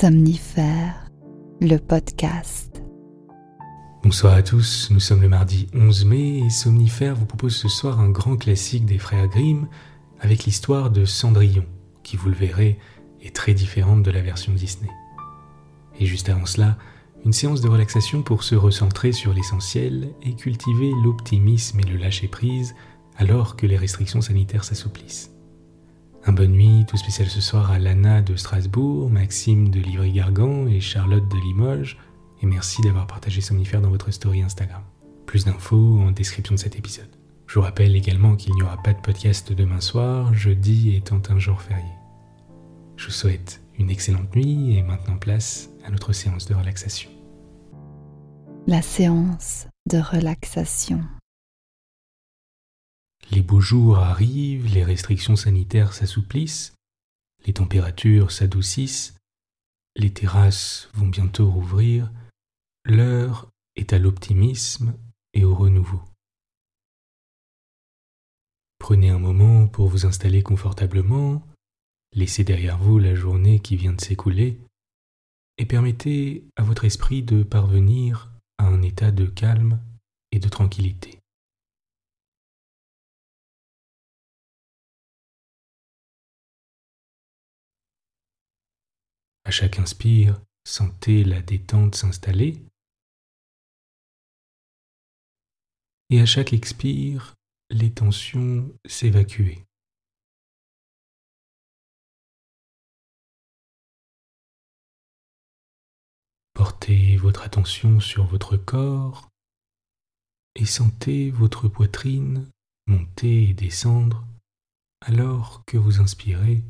Somnifère, le podcast. Bonsoir à tous, nous sommes le mardi 11 mai et Somnifère vous propose ce soir un grand classique des frères Grimm avec l'histoire de Cendrillon, qui vous le verrez est très différente de la version Disney. Et juste avant cela, une séance de relaxation pour se recentrer sur l'essentiel et cultiver l'optimisme et le lâcher-prise alors que les restrictions sanitaires s'assouplissent. Un bonne nuit tout spécial ce soir à Lana de Strasbourg, Maxime de Livry-Gargan et Charlotte de Limoges, et merci d'avoir partagé Somnifère dans votre story Instagram. Plus d'infos en description de cet épisode. Je vous rappelle également qu'il n'y aura pas de podcast demain soir, jeudi étant un jour férié. Je vous souhaite une excellente nuit et maintenant place à notre séance de relaxation. La séance de relaxation. Les beaux jours arrivent, les restrictions sanitaires s'assouplissent, les températures s'adoucissent, les terrasses vont bientôt rouvrir, l'heure est à l'optimisme et au renouveau. Prenez un moment pour vous installer confortablement, laissez derrière vous la journée qui vient de s'écouler et permettez à votre esprit de parvenir à un état de calme et de tranquillité. À chaque inspire, sentez la détente s'installer et à chaque expire, les tensions s'évacuer. Portez votre attention sur votre corps et sentez votre poitrine monter et descendre alors que vous inspirez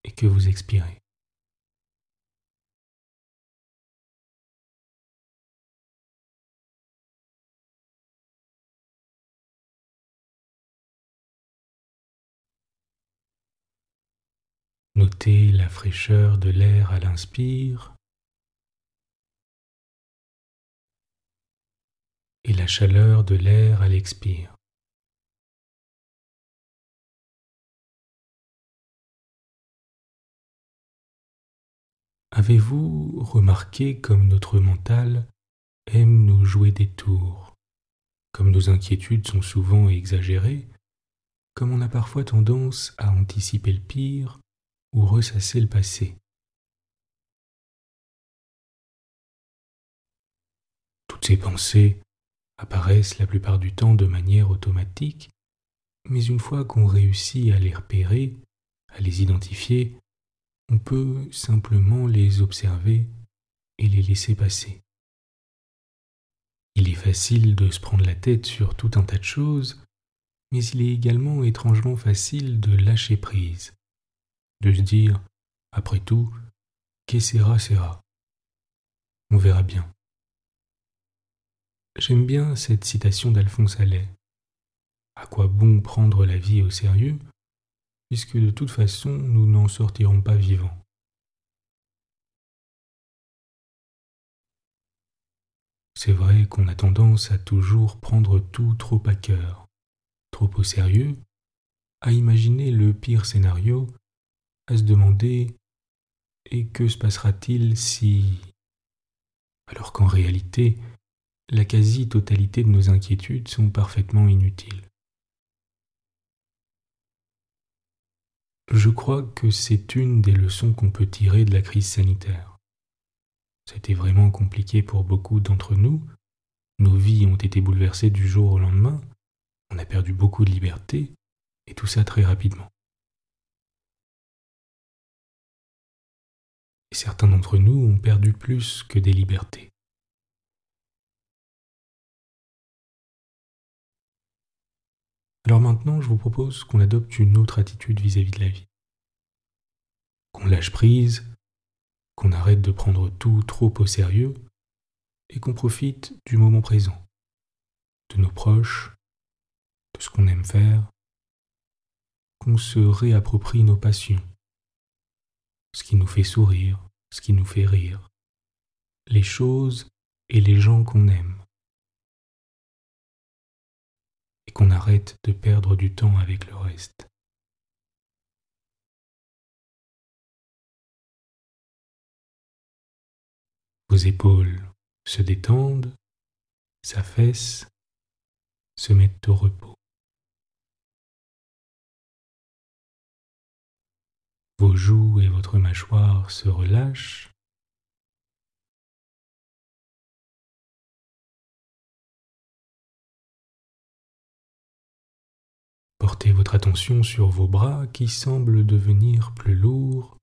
et que vous expirez. Notez la fraîcheur de l'air à l'inspire et la chaleur de l'air à l'expire. Avez-vous remarqué comme notre mental aime nous jouer des tours, comme nos inquiétudes sont souvent exagérées, comme on a parfois tendance à anticiper le pire ou ressasser le passé. Toutes ces pensées apparaissent la plupart du temps de manière automatique, mais une fois qu'on réussit à les repérer, à les identifier, on peut simplement les observer et les laisser passer. Il est facile de se prendre la tête sur tout un tas de choses, mais il est également étrangement facile de lâcher prise, de se dire, après tout, que sera, sera. On verra bien. J'aime bien cette citation d'Alphonse Allais. À quoi bon prendre la vie au sérieux, puisque de toute façon nous n'en sortirons pas vivants. C'est vrai qu'on a tendance à toujours prendre tout trop à cœur, trop au sérieux, à imaginer le pire scénario, à se demander « et que se passera-t-il si… » alors qu'en réalité, la quasi-totalité de nos inquiétudes sont parfaitement inutiles. Je crois que c'est une des leçons qu'on peut tirer de la crise sanitaire. C'était vraiment compliqué pour beaucoup d'entre nous, nos vies ont été bouleversées du jour au lendemain, on a perdu beaucoup de liberté, et tout ça très rapidement. Et certains d'entre nous ont perdu plus que des libertés. Alors maintenant, je vous propose qu'on adopte une autre attitude vis-à-vis de la vie. Qu'on lâche prise, qu'on arrête de prendre tout trop au sérieux et qu'on profite du moment présent, de nos proches, de ce qu'on aime faire, qu'on se réapproprie nos passions, ce qui nous fait sourire, ce qui nous fait rire, les choses et les gens qu'on aime. Et qu'on arrête de perdre du temps avec le reste. Vos épaules se détendent, s'affaissent, se mettent au repos. Vos joues et votre mâchoire se relâchent. Portez votre attention sur vos bras qui semblent devenir plus lourds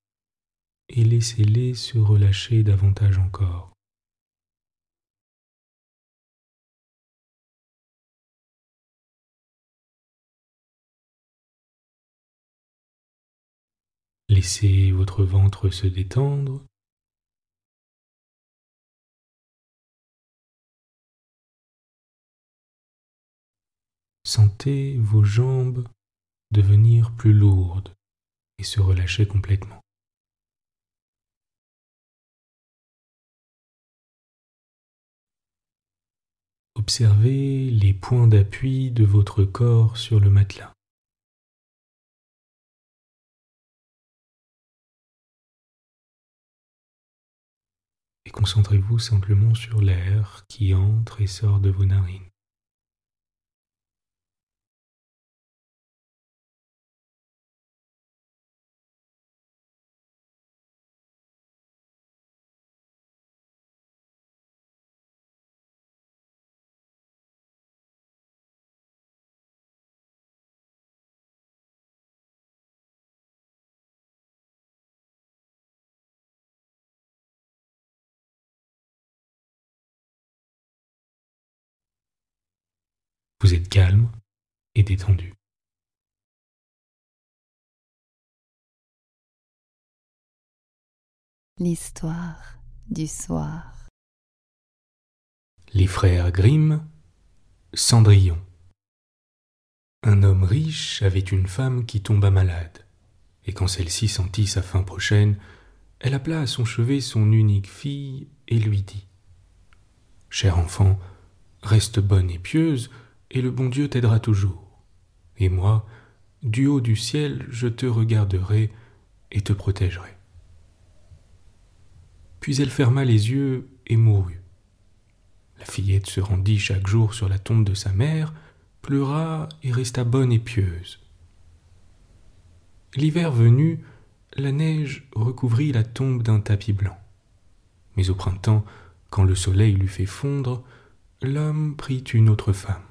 et laissez-les se relâcher davantage encore. Laissez votre ventre se détendre. Sentez vos jambes devenir plus lourdes et se relâcher complètement. Observez les points d'appui de votre corps sur le matelas. Et concentrez-vous simplement sur l'air qui entre et sort de vos narines. Vous êtes calme et détendu. L'histoire du soir. Les frères Grimm, Cendrillon. Un homme riche avait une femme qui tomba malade, et quand celle-ci sentit sa fin prochaine, elle appela à son chevet son unique fille et lui dit : « Cher enfant, reste bonne et pieuse, et le bon Dieu t'aidera toujours. Et moi, du haut du ciel, je te regarderai et te protégerai. » Puis elle ferma les yeux et mourut. La fillette se rendit chaque jour sur la tombe de sa mère, pleura et resta bonne et pieuse. L'hiver venu, la neige recouvrit la tombe d'un tapis blanc. Mais au printemps, quand le soleil l'eut fait fondre, l'homme prit une autre femme.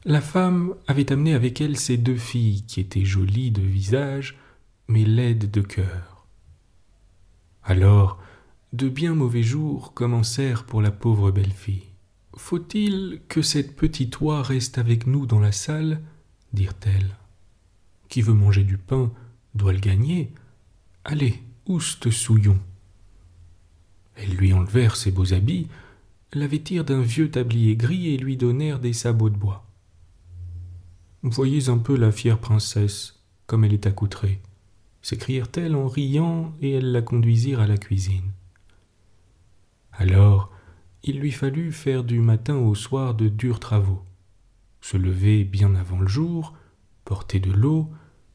La femme avait amené avec elle ses deux filles qui étaient jolies de visage, mais laides de cœur. Alors, de bien mauvais jours commencèrent pour la pauvre belle-fille. « Faut-il que cette petite oie reste avec nous dans la salle ?» dirent-elles. « Qui veut manger du pain doit le gagner. Allez, ouste souillon. » Elles lui enlevèrent ses beaux habits, la vêtirent d'un vieux tablier gris et lui donnèrent des sabots de bois. « Voyez un peu la fière princesse, comme elle est accoutrée !» s'écrièrent-elles en riant, et elles la conduisirent à la cuisine. Alors, il lui fallut faire du matin au soir de durs travaux, se lever bien avant le jour, porter de l'eau,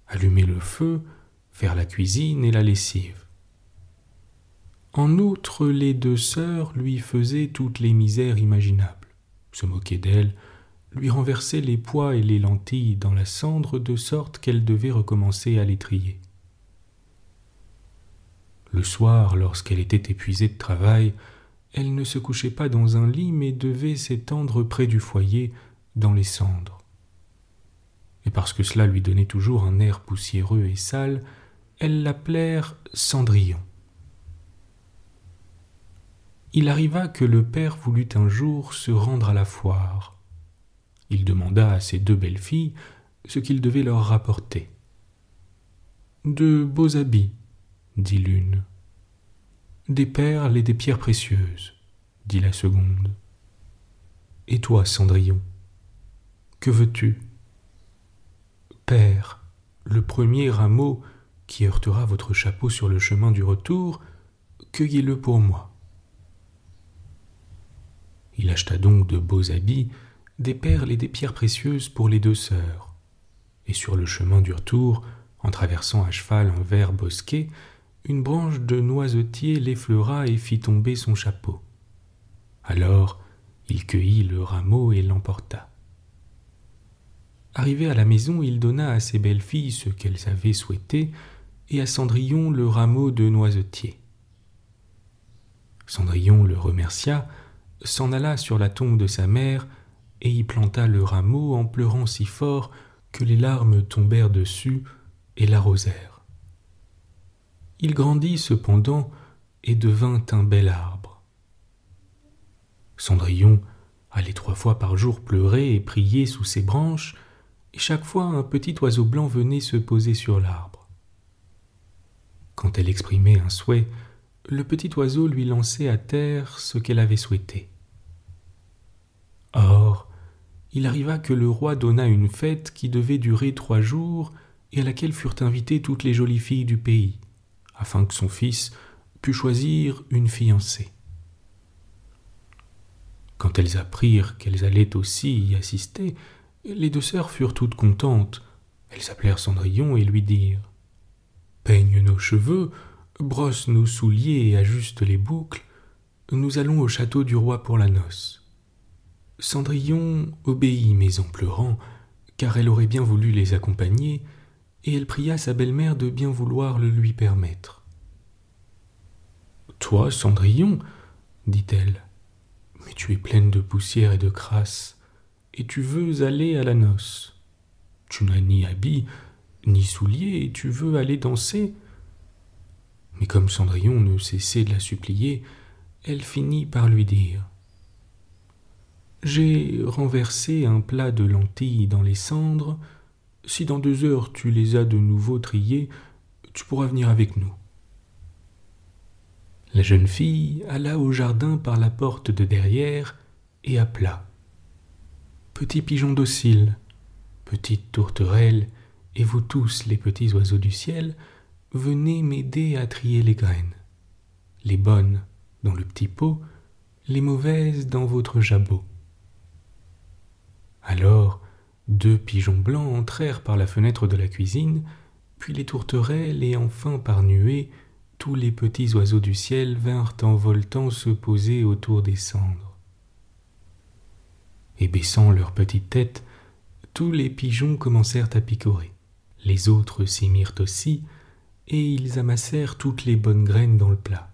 allumer le feu, faire la cuisine et la lessive. En outre, les deux sœurs lui faisaient toutes les misères imaginables, se moquaient d'elle, lui renversaient les pois et les lentilles dans la cendre de sorte qu'elle devait recommencer à les trier. Le soir, lorsqu'elle était épuisée de travail, elle ne se couchait pas dans un lit, mais devait s'étendre près du foyer, dans les cendres. Et parce que cela lui donnait toujours un air poussiéreux et sale, elles l'appelèrent Cendrillon. Il arriva que le père voulut un jour se rendre à la foire. Il demanda à ses deux belles filles ce qu'il devait leur rapporter. « De beaux habits, » dit l'une. « Des perles et des pierres précieuses, » dit la seconde. « Et toi, Cendrillon, que veux-tu ? » ?»« Père, le premier rameau qui heurtera votre chapeau sur le chemin du retour, cueillez-le pour moi. » Il acheta donc de beaux habits, des perles et des pierres précieuses pour les deux sœurs. Et sur le chemin du retour, en traversant à cheval un vert bosquet, une branche de noisetier l'effleura et fit tomber son chapeau. Alors, il cueillit le rameau et l'emporta. Arrivé à la maison, il donna à ses belles filles ce qu'elles avaient souhaité et à Cendrillon le rameau de noisetier. Cendrillon le remercia, s'en alla sur la tombe de sa mère et y planta le rameau en pleurant si fort que les larmes tombèrent dessus et l'arrosèrent. Il grandit cependant et devint un bel arbre. Cendrillon allait 3 fois par jour pleurer et prier sous ses branches, et chaque fois un petit oiseau blanc venait se poser sur l'arbre. Quand elle exprimait un souhait, le petit oiseau lui lançait à terre ce qu'elle avait souhaité. Or, il arriva que le roi donna une fête qui devait durer 3 jours et à laquelle furent invitées toutes les jolies filles du pays, afin que son fils pût choisir une fiancée. Quand elles apprirent qu'elles allaient aussi y assister, les 2 sœurs furent toutes contentes. Elles appelèrent Cendrillon et lui dirent « Peigne nos cheveux, brosse nos souliers et ajuste les boucles, nous allons au château du roi pour la noce. » Cendrillon obéit mais en pleurant, car elle aurait bien voulu les accompagner, et elle pria sa belle-mère de bien vouloir le lui permettre. « Toi, Cendrillon, dit-elle, mais tu es pleine de poussière et de crasse, et tu veux aller à la noce. Tu n'as ni habit, ni souliers, et tu veux aller danser. » Mais comme Cendrillon ne cessait de la supplier, elle finit par lui dire « J'ai renversé un plat de lentilles dans les cendres. Si dans 2 heures tu les as de nouveau triées, tu pourras venir avec nous. » La jeune fille alla au jardin par la porte de derrière et appela « Petit pigeon docile, petite tourterelle, et vous tous les petits oiseaux du ciel, venez m'aider à trier les graines, les bonnes dans le petit pot, les mauvaises dans votre jabot. » Alors, 2 pigeons blancs entrèrent par la fenêtre de la cuisine, puis les tourterelles et enfin par nuées, tous les petits oiseaux du ciel vinrent en voletant se poser autour des cendres. Et baissant leurs petites têtes, tous les pigeons commencèrent à picorer. Les autres s'y mirent aussi, et ils amassèrent toutes les bonnes graines dans le plat.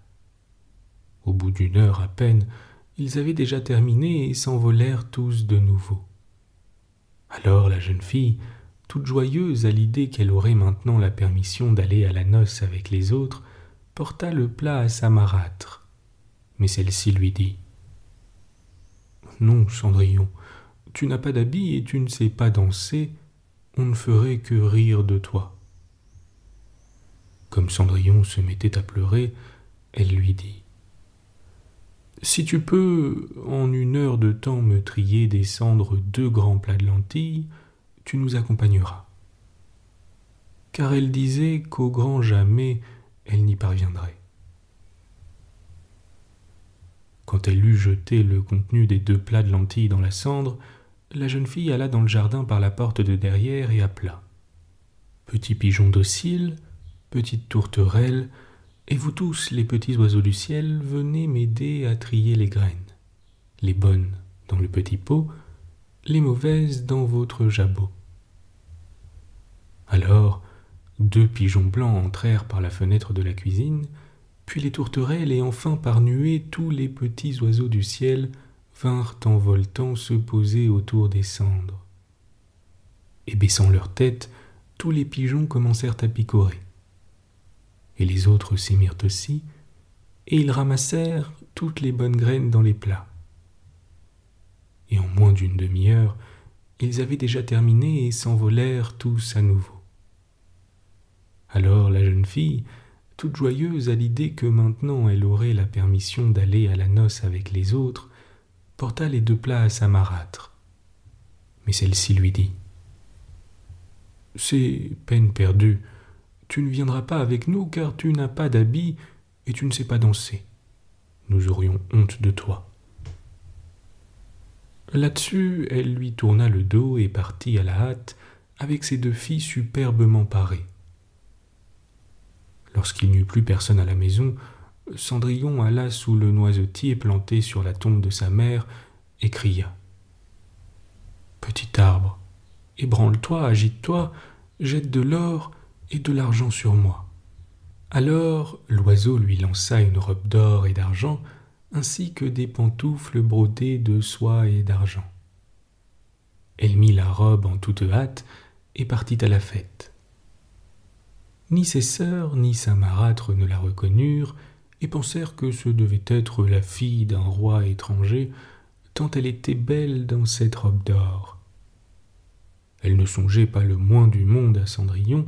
Au bout d'1 heure à peine, ils avaient déjà terminé et s'envolèrent tous de nouveau. Alors la jeune fille, toute joyeuse à l'idée qu'elle aurait maintenant la permission d'aller à la noce avec les autres, porta le plat à sa marâtre. Mais celle-ci lui dit « Non, Cendrillon, tu n'as pas d'habit et tu ne sais pas danser, on ne ferait que rire de toi. » Comme Cendrillon se mettait à pleurer, elle lui dit « Si tu peux, en 1 heure de temps, me trier des cendres 2 grands plats de lentilles, tu nous accompagneras. » Car elle disait qu'au grand jamais, elle n'y parviendrait. Quand elle eut jeté le contenu des 2 plats de lentilles dans la cendre, la jeune fille alla dans le jardin par la porte de derrière et appela « Petit pigeon docile, petite tourterelle, et vous tous les petits oiseaux du ciel, venez m'aider à trier les graines, les bonnes dans le petit pot, les mauvaises dans votre jabot. » Alors, 2 pigeons blancs entrèrent par la fenêtre de la cuisine, puis les tourterelles et enfin par nuées tous les petits oiseaux du ciel vinrent en voletant se poser autour des cendres. Et baissant leurs têtes, tous les pigeons commencèrent à picorer. Et les autres s'y mirent aussi, et ils ramassèrent toutes les bonnes graines dans les plats. Et en moins d'1 demi-heure, ils avaient déjà terminé et s'envolèrent tous à nouveau. Alors la jeune fille, toute joyeuse à l'idée que maintenant elle aurait la permission d'aller à la noce avec les autres, porta les 2 plats à sa marâtre. Mais celle-ci lui dit « C'est peine perdue, tu ne viendras pas avec nous car tu n'as pas d'habit et tu ne sais pas danser. Nous aurions honte de toi. » Là-dessus, elle lui tourna le dos et partit à la hâte avec ses 2 filles superbement parées. Lorsqu'il n'y eut plus personne à la maison, Cendrillon alla sous le noisetier planté sur la tombe de sa mère et cria « Petit arbre, ébranle-toi, agite-toi, jette de l'or et de l'argent sur moi. » Alors l'oiseau lui lança une robe d'or et d'argent, ainsi que des pantoufles brodées de soie et d'argent. Elle mit la robe en toute hâte et partit à la fête. Ni ses sœurs ni sa marâtre ne la reconnurent et pensèrent que ce devait être la fille d'un roi étranger, tant elle était belle dans cette robe d'or. Elle ne songeait pas le moins du monde à Cendrillon,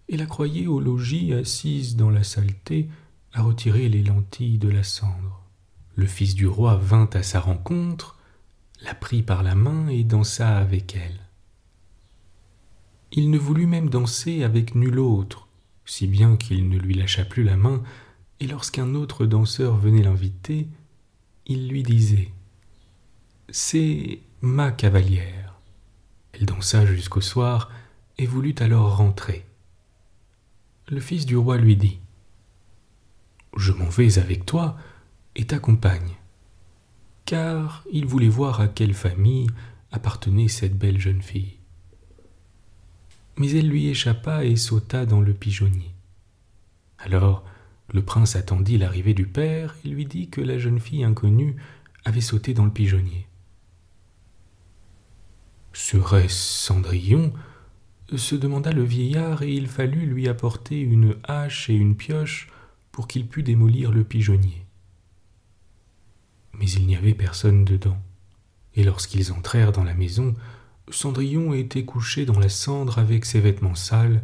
et la croyait au logis assise dans la saleté à retirer les lentilles de la cendre. Le fils du roi vint à sa rencontre, la prit par la main et dansa avec elle. Il ne voulut même danser avec nul autre, si bien qu'il ne lui lâcha plus la main, et lorsqu'un autre danseur venait l'inviter, il lui disait « C'est ma cavalière ». Elle dansa jusqu'au soir et voulut alors rentrer. Le fils du roi lui dit « Je m'en vais avec toi et t'accompagne », car il voulait voir à quelle famille appartenait cette belle jeune fille. Mais elle lui échappa et sauta dans le pigeonnier. Alors le prince attendit l'arrivée du père et lui dit que la jeune fille inconnue avait sauté dans le pigeonnier. « Serait-ce Cendrillon ?» se demanda le vieillard, et il fallut lui apporter une hache et une pioche pour qu'il pût démolir le pigeonnier. Mais il n'y avait personne dedans, et lorsqu'ils entrèrent dans la maison, Cendrillon était couché dans la cendre avec ses vêtements sales,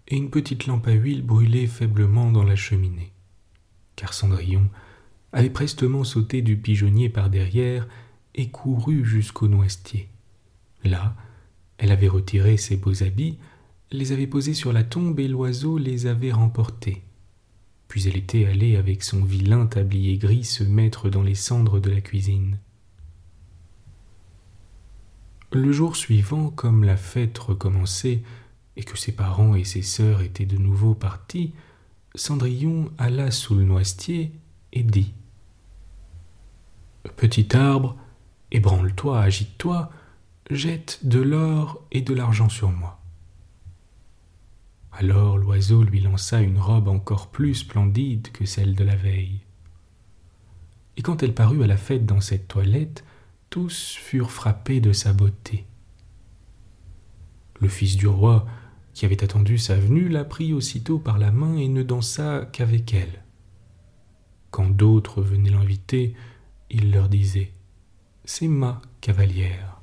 et une petite lampe à huile brûlait faiblement dans la cheminée. Car Cendrillon avait prestement sauté du pigeonnier par derrière et couru jusqu'au noisetier. Là, elle avait retiré ses beaux habits, les avait posés sur la tombe et l'oiseau les avait remportés. Puis elle était allée avec son vilain tablier gris se mettre dans les cendres de la cuisine. Le jour suivant, comme la fête recommençait et que ses parents et ses sœurs étaient de nouveau partis, Cendrillon alla sous le noisetier et dit « Petit arbre, ébranle-toi, agite-toi, jette de l'or et de l'argent sur moi. » Alors l'oiseau lui lança une robe encore plus splendide que celle de la veille. Et quand elle parut à la fête dans cette toilette, tous furent frappés de sa beauté. Le fils du roi, qui avait attendu sa venue, la prit aussitôt par la main et ne dansa qu'avec elle. Quand d'autres venaient l'inviter, il leur disait « C'est ma cavalière ».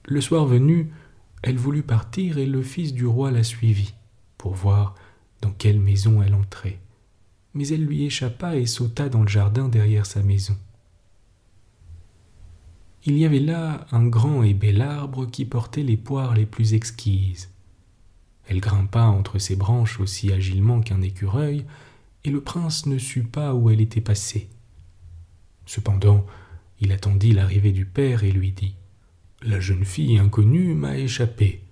Le soir venu, elle voulut partir et le fils du roi la suivit pour voir dans quelle maison elle entrait. Mais elle lui échappa et sauta dans le jardin derrière sa maison. Il y avait là un grand et bel arbre qui portait les poires les plus exquises. Elle grimpa entre ses branches aussi agilement qu'un écureuil, et le prince ne sut pas où elle était passée. Cependant, il attendit l'arrivée du père et lui dit « La jeune fille inconnue m'a échappé,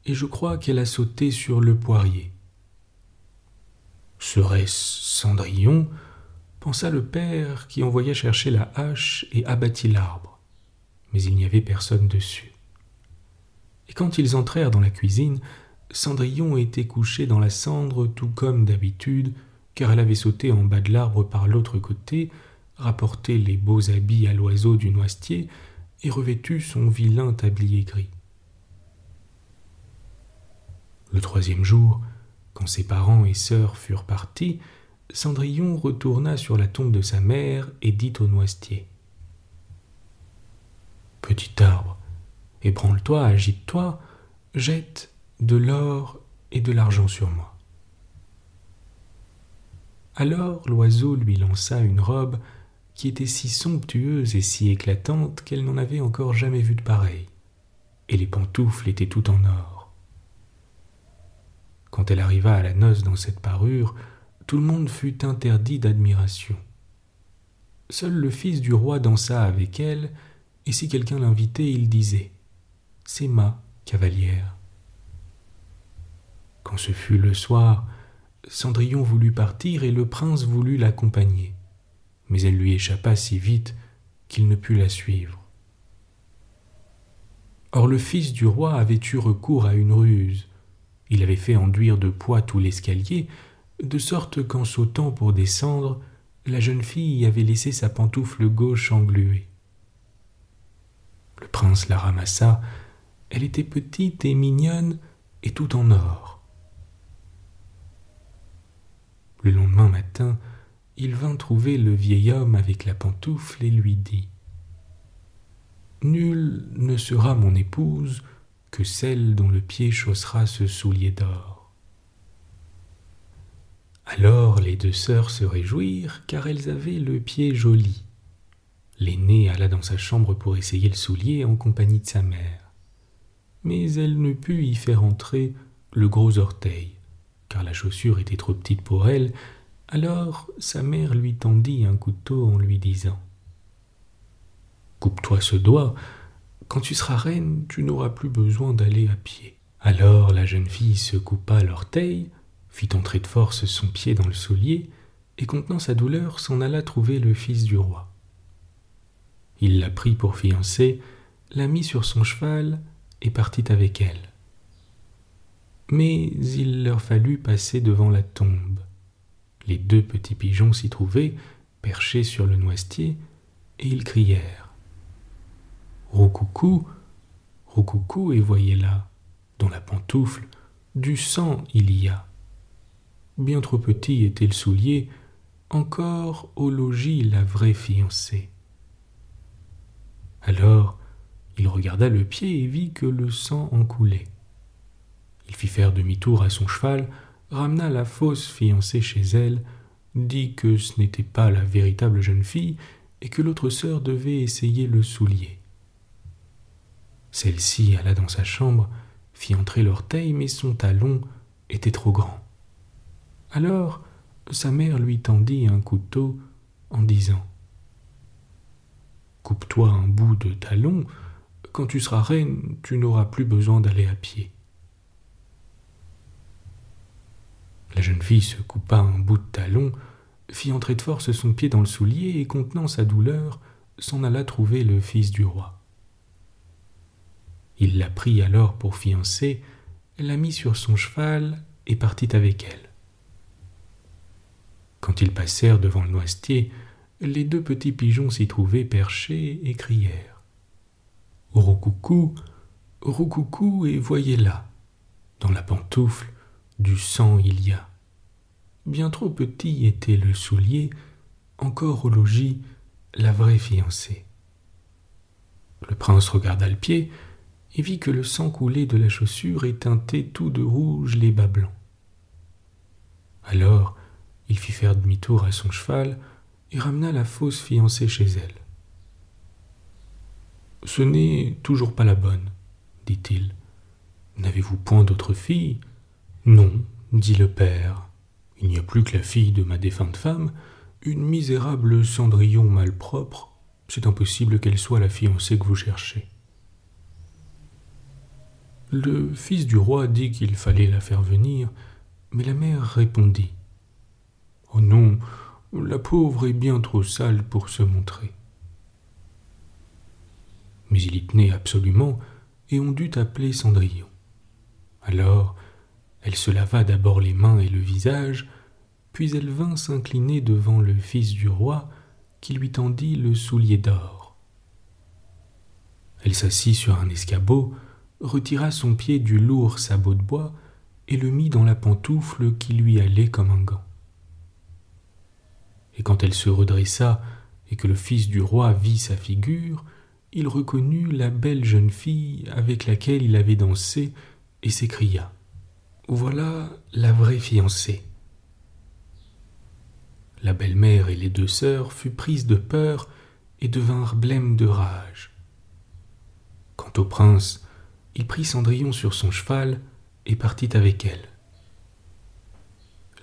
et je crois qu'elle a sauté sur le poirier. » Serait-ce Cendrillon ? Pensa le père, qui envoya chercher la hache et abattit l'arbre. Mais il n'y avait personne dessus. Et quand ils entrèrent dans la cuisine, Cendrillon était couchée dans la cendre tout comme d'habitude, car elle avait sauté en bas de l'arbre par l'autre côté, rapporté les beaux habits à l'oiseau du noisetier et revêtu son vilain tablier gris. Le troisième jour, quand ses parents et sœurs furent partis, Cendrillon retourna sur la tombe de sa mère et dit au noisetier « Petit arbre, ébranle-toi, agite-toi, jette de l'or et de l'argent sur moi. » Alors l'oiseau lui lança une robe qui était si somptueuse et si éclatante qu'elle n'en avait encore jamais vu de pareille, et les pantoufles étaient tout en or. Quand elle arriva à la noce dans cette parure, tout le monde fut interdit d'admiration. Seul le fils du roi dansa avec elle, et si quelqu'un l'invitait, il disait « C'est ma cavalière ». Quand ce fut le soir, Cendrillon voulut partir et le prince voulut l'accompagner, mais elle lui échappa si vite qu'il ne put la suivre. Or le fils du roi avait eu recours à une ruse. Il avait fait enduire de poids tout l'escalier, de sorte qu'en sautant pour descendre, la jeune fille y avait laissé sa pantoufle gauche engluée. Le prince la ramassa, elle était petite et mignonne et tout en or. Le lendemain matin, il vint trouver le vieil homme avec la pantoufle et lui dit « Nulle ne sera mon épouse que celle dont le pied chaussera ce soulier d'or. » Alors les deux sœurs se réjouirent, car elles avaient le pied joli. L'aînée alla dans sa chambre pour essayer le soulier en compagnie de sa mère. Mais elle ne put y faire entrer le gros orteil, car la chaussure était trop petite pour elle. Alors sa mère lui tendit un couteau en lui disant « Coupe-toi ce doigt, quand tu seras reine, tu n'auras plus besoin d'aller à pied. » Alors la jeune fille se coupa l'orteil, fit entrer de force son pied dans le soulier, et contenant sa douleur, s'en alla trouver le fils du roi. Il la prit pour fiancée, la mit sur son cheval et partit avec elle. Mais il leur fallut passer devant la tombe. Les deux petits pigeons s'y trouvaient, perchés sur le noisetier, et ils crièrent « Roucoucou, roucoucou, et voyez là, dans la pantoufle, du sang il y a. » Bien trop petit était le soulier, encore au logis la vraie fiancée. Alors il regarda le pied et vit que le sang en coulait. Il fit faire demi-tour à son cheval, ramena la fausse fiancée chez elle, dit que ce n'était pas la véritable jeune fille et que l'autre sœur devait essayer le soulier. Celle-ci alla dans sa chambre, fit entrer l'orteil, mais son talon était trop grand. Alors sa mère lui tendit un couteau en disant « Coupe-toi un bout de talon, quand tu seras reine, tu n'auras plus besoin d'aller à pied. » La jeune fille se coupa un bout de talon, fit entrer de force son pied dans le soulier et, contenant sa douleur, s'en alla trouver le fils du roi. Il la prit alors pour fiancée, la mit sur son cheval et partit avec elle. Quand ils passèrent devant le noisetier, les deux petits pigeons s'y trouvaient perchés et crièrent « Roucoucou, roucoucou, et voyez là, dans la pantoufle, du sang il y a. » Bien trop petit était le soulier, encore au logis, la vraie fiancée. Le prince regarda le pied et vit que le sang coulait de la chaussure et teintait tout de rouge les bas blancs. Alors il fit faire demi-tour à son cheval et ramena la fausse fiancée chez elle. « Ce n'est toujours pas la bonne, dit-il. N'avez-vous point d'autre fille ? » ?»« Non, dit le père. Il n'y a plus que la fille de ma défunte femme, une misérable Cendrillon malpropre. C'est impossible qu'elle soit la fiancée que vous cherchez. » Le fils du roi dit qu'il fallait la faire venir, mais la mère répondit « Oh non, la pauvre est bien trop sale pour se montrer. » Mais il y tenait absolument, et on dut appeler Cendrillon. Alors elle se lava d'abord les mains et le visage, puis elle vint s'incliner devant le fils du roi, qui lui tendit le soulier d'or. Elle s'assit sur un escabeau, retira son pied du lourd sabot de bois et le mit dans la pantoufle qui lui allait comme un gant. Et quand elle se redressa et que le fils du roi vit sa figure, il reconnut la belle jeune fille avec laquelle il avait dansé et s'écria « Voilà la vraie fiancée. » La belle-mère et les deux sœurs furent prises de peur et devinrent blêmes de rage. Quant au prince, il prit Cendrillon sur son cheval et partit avec elle.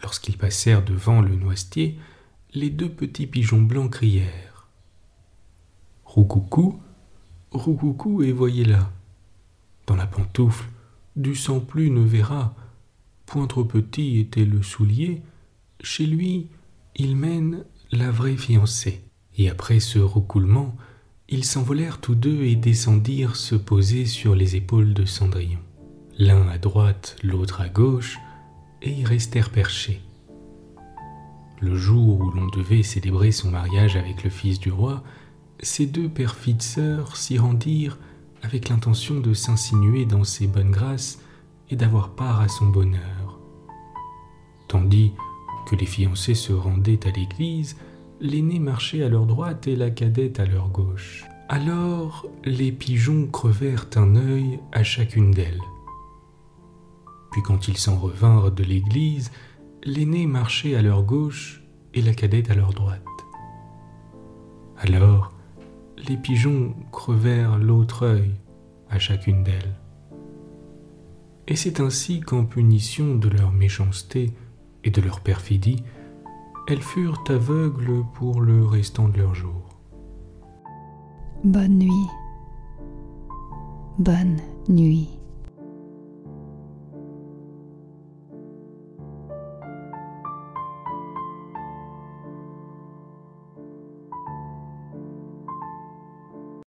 Lorsqu'ils passèrent devant le noisetier, les deux petits pigeons blancs crièrent « Roucoucou, roucoucou, et voyez là, dans la pantoufle, du sang plus ne verra. point trop petit était le soulier, chez lui, il mène la vraie fiancée. Et après ce roucoulement, ils s'envolèrent tous deux et descendirent se poser sur les épaules de Cendrillon. L'un à droite, l'autre à gauche, et y restèrent perchés. Le jour où l'on devait célébrer son mariage avec le fils du roi, ces deux perfides sœurs s'y rendirent avec l'intention de s'insinuer dans ses bonnes grâces et d'avoir part à son bonheur. Tandis que les fiancés se rendaient à l'église, l'aînée marchait à leur droite et la cadette à leur gauche. Alors les pigeons crevèrent un œil à chacune d'elles. Puis quand ils s'en revinrent de l'église, l'aînée marchait à leur gauche et la cadette à leur droite. Alors les pigeons crevèrent l'autre œil à chacune d'elles. Et c'est ainsi qu'en punition de leur méchanceté et de leur perfidie, elles furent aveugles pour le restant de leur jour. Bonne nuit. Bonne nuit.